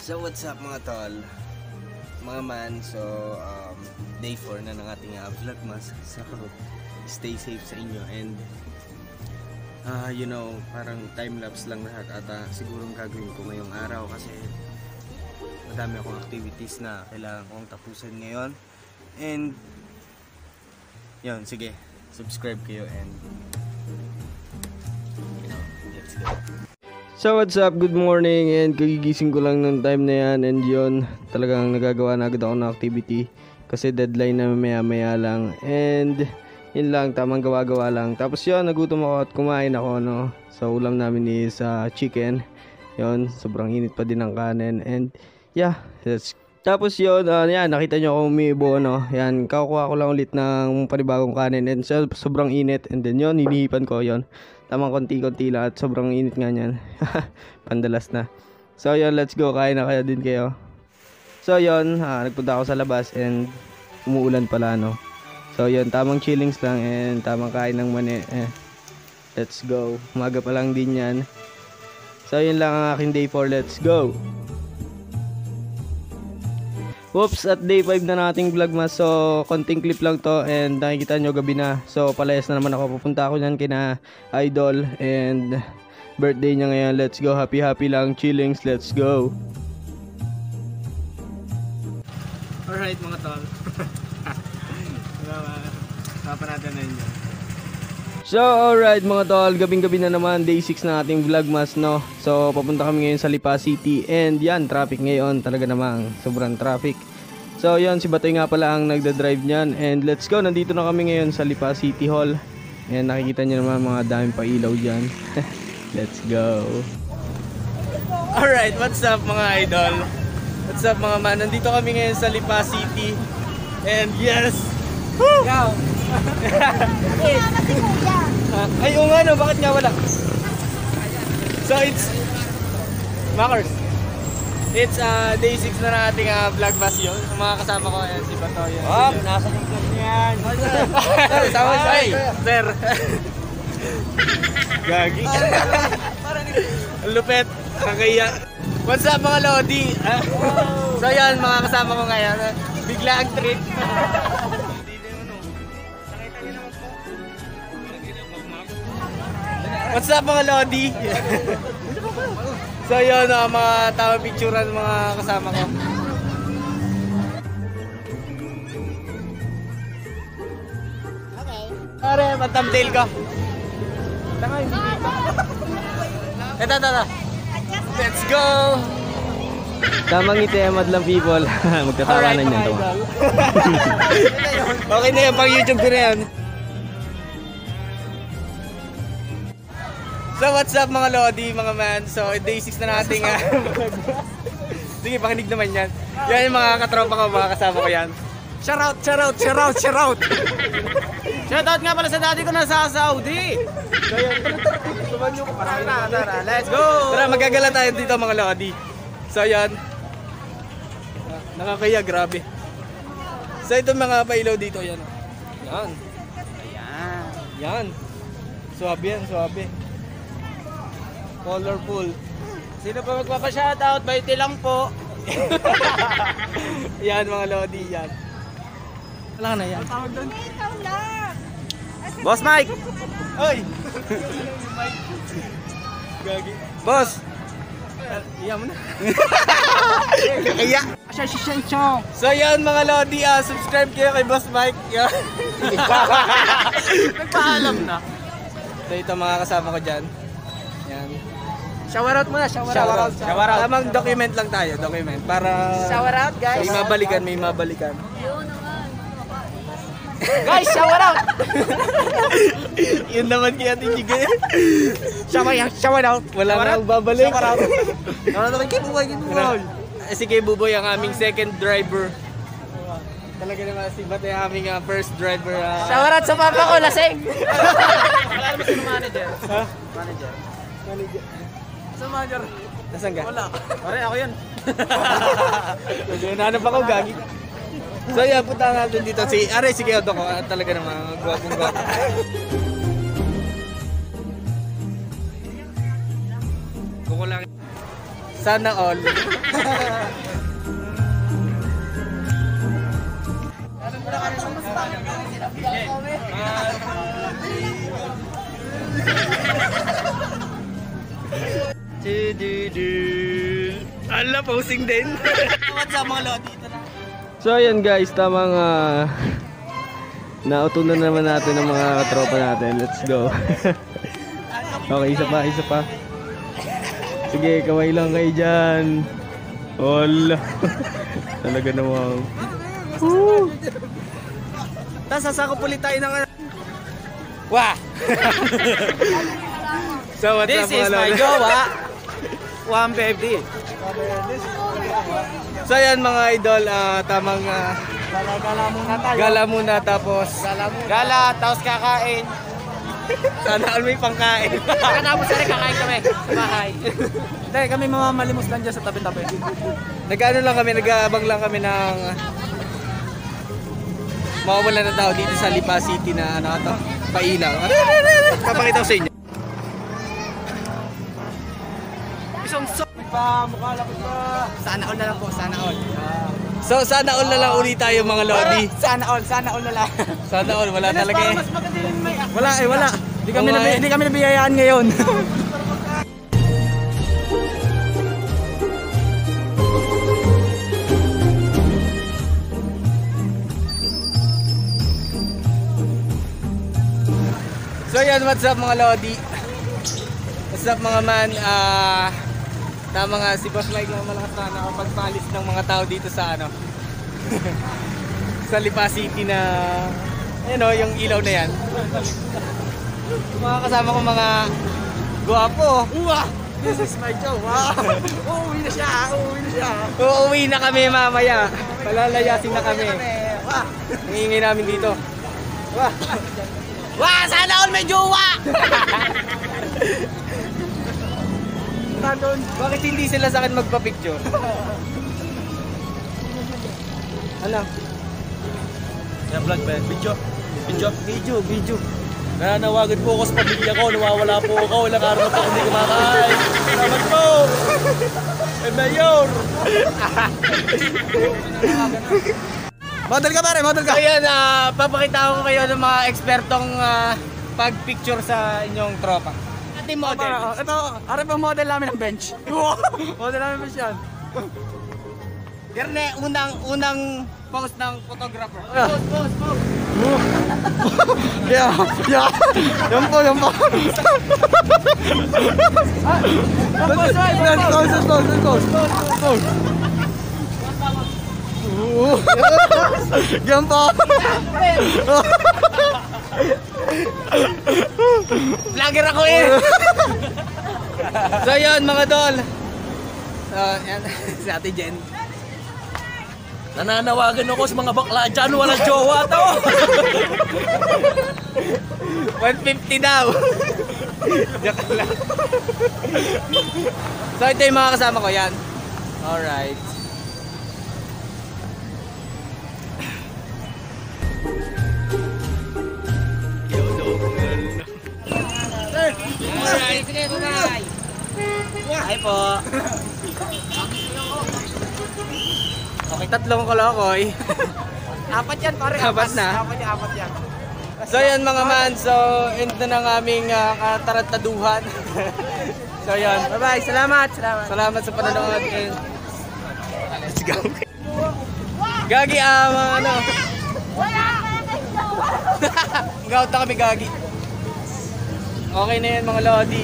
So what's up mga tol, mga man. So day 4 na ng ating vlogmas. So stay safe sa inyo and you know, parang time-lapse lang lahat at siguro gagawin ko ngayong araw kasi madami akong activities na kailangan kong tapusin ngayon. And yun, sige, subscribe kayo and you know, let's go. So what's up, good morning, and kagigising ko lang ng time na yan and yun, talagang nagagawa na agad ako ng activity kasi deadline na maya lang and yun lang, tamang gawa-gawa lang. Tapos yun, nagutom ako at kumain ako, no. So ulam namin is chicken. Yun, sobrang init pa din ng kanin and yeah, tapos yun, yan, nakita nyo ako umiibo, no. Yan, kakuha ko lang ulit ng panibagong kanin and sobrang init and then yun, hinihipan ko yun. Tamang konti-konti lang at sobrang init nga niyan. Pandalas na. So yun, let's go, kain na kaya din kayo. So yun, nagpunta ako sa labas and umuulan pala, no. So yun, tamang chillings lang and tamang kain ng mani. Let's go, umaga pa lang din yan. So yun lang ang aking day 4, let's go. Whoops, at day 5 na nating vlogmas. So konting clip lang to and nakikita nyo gabi na. So palayas na naman ako, pupunta ako nyan kina Idol and birthday niya ngayon. Let's go, happy lang, chillings, let's go. Alright mga tol. Hapa natin na yun. So alright mga tol, gabing-gabi na naman, day 6 na ating vlogmas, no. So papunta kami ngayon sa Lipa City and yan, traffic ngayon, talaga namang sobrang traffic. So yan, si Batoy nga pala ang nagda-drive niyan and let's go, nandito na kami ngayon sa Lipa City Hall. And nakikita niyo naman mga daming pailaw dyan. Let's go. Alright, what's up mga idol? What's up mga man, nandito kami ngayon sa Lipa City and yes, woo! Ay, oo nga, no? Bakit nga wala? So it's Makers, it's day 6 na ng ating vlogmas yun. Yung mga kasama ko, ayan, si Batoy. Oh, nasa yung vlog niyan. Ay, sir. Gagi. Ang lupet, kakaya. What's up mga Lodi? So yan, mga kasama ko ngayon. Bigla ang trip. What's up mga Lodi? So yun, mga tama picturean mga kasama ko. Okay. Pare, mag-thumbnail ko. Tanga, hindi dito. Ito. Let's go! Tamang ngiti, madlang people. Magkatawanan yan. Okay na yan, pang YouTube ko na yan. So what's up mga Lodi, mga man. So day 6 na nating sige, pakinig naman yan. Yan yung mga katropa ko, mga kasama ko yan. Shoutout! Shoutout nga pala sa daddy ko na sa Saudi. So yan, tara, let's go! Tara, magagala tayo dito mga Lodi. So yan, nakakaya, grabe. So ito mga pailaw dito, yan. Yan. Suwabe yan, suwabe. Colorful. Sino pa magpapa-shoutout? 20 lang po. Yan mga Lodi, yan. Wala na yan. Boss Mike! Oy! Gagi. Boss! Iyan mo na. Kaya. So yan mga Lodi, subscribe kayo kay Boss Mike. Nagpaalam na. So ito mga kasama ko dyan. Yan. Shower out muna, shower out. Tamang document lang tayo, document. Para shower out guys. May mabalikan. Guys, shower out. Yun naman kaya tingin. Shower out. Wala na babalik. Shower out. Kay Buboy. Si Kay Buboy ang aming second driver. Talaga naman si Batoy ang aming first driver. Shower out sa papa ko, lasing. Wala naman si manager. Ha? Manager. Sa manager. Nasaan ka? Wala. Pare, ako yun. Naghanap ako, gagi. So yan, punta natin dito. Sige, Odo ko. Talaga naman, gwapong-gwapo. Kukulang. Sana all. Ala, posing din. What's up mga lodi? Dito na. So ayan guys, tamang nautunan naman natin ng mga katropa natin. Let's go. Okay, isa pa. Sige, kamay lang kayo dyan. Hola. Talaga namang. Tapos sasako ulit tayo ng ano. Wah! So what's This up is mga my lolo? jowa. 150. So ayan mga idol, tamang Gala muna tayo. gala muna tapos Gala, tapos kakain. sana all may pangkain. Pagkatapos na rin kakain kami sa bahay. Hindi, kami mamamalimos lang dyan sa tabi-tabi. Nag-ano lang kami, nag-aabang lang kami ng mawawala ng tao dito sa Lipa City na ano to, pailaw. Papakita ko sa inyo. Isang so. Mukha lang ito. Sana all na lang po, sana all. So sana all na lang ulit tayo mga lodi. Sana all na lang. Sana all, wala talaga eh. Mas maganda yung may Wala. Hindi kami nabiyayaan ngayon. So yan, what's up mga lodi? What's up mga man? Tama nga, si Boss Mike lang malakas na nakapagpalis ng mga tao dito sa ano sa Lipa City na yung ilaw na yan. Yung mga kasama ko mga guwapo. This is my jowa. Uuwi na siya. Uuwi na kami mamaya. Palalayasin na kami. Hingingin namin dito. Sana all may jowa. Bakit hindi sila sa akin magpa-picture? Ano? Yan vlog ba? Video. Nananawagan po ako sa pamilya ko, nawawala po ako, ilang araw na po ako hindi kumakain. Salamat po! Mayor! Model ka pare, model ka. So yan, papakita ko kayo ng mga ekspertong pag-picture sa inyong tropa. Ating model. Ito, harap ang model namin ng bench. Model namin bench yan. Gerne, unang post ng photographer. Post. Yeah. Yan po. Yan po. Vlogger ako eh. So yun mga tol. So yan, si Ate Jen. Nananawagan ako sa mga bakla dyan, walang jowa to! 150 daw. Joke lang. So ito yung mga kasama ko, yan. Alright. Alright, sige, bye. Hi po. Okay, tatlong kolokoy. Apat yan pare. Apat na? Apat yan. So yan mga man, so end na ng aming katarantaduhan. So yan, Bye-bye, salamat. salamat sa panonood. And let's go. Gagi, mga ano. Gout na kami, Gagi. Okay na yan mga lodi.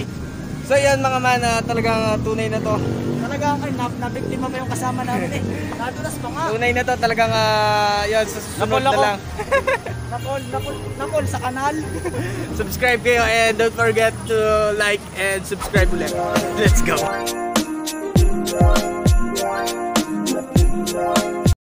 So yan mga man, talagang tunay na to. Talaga kayo, nabiktima pa yung kasama namin eh. Nadulas pa nga. Tunay na to, talagang yan, sa susunod na lang. Nakol sa kanal. Subscribe kayo and don't forget to like and subscribe ulit. Let's go!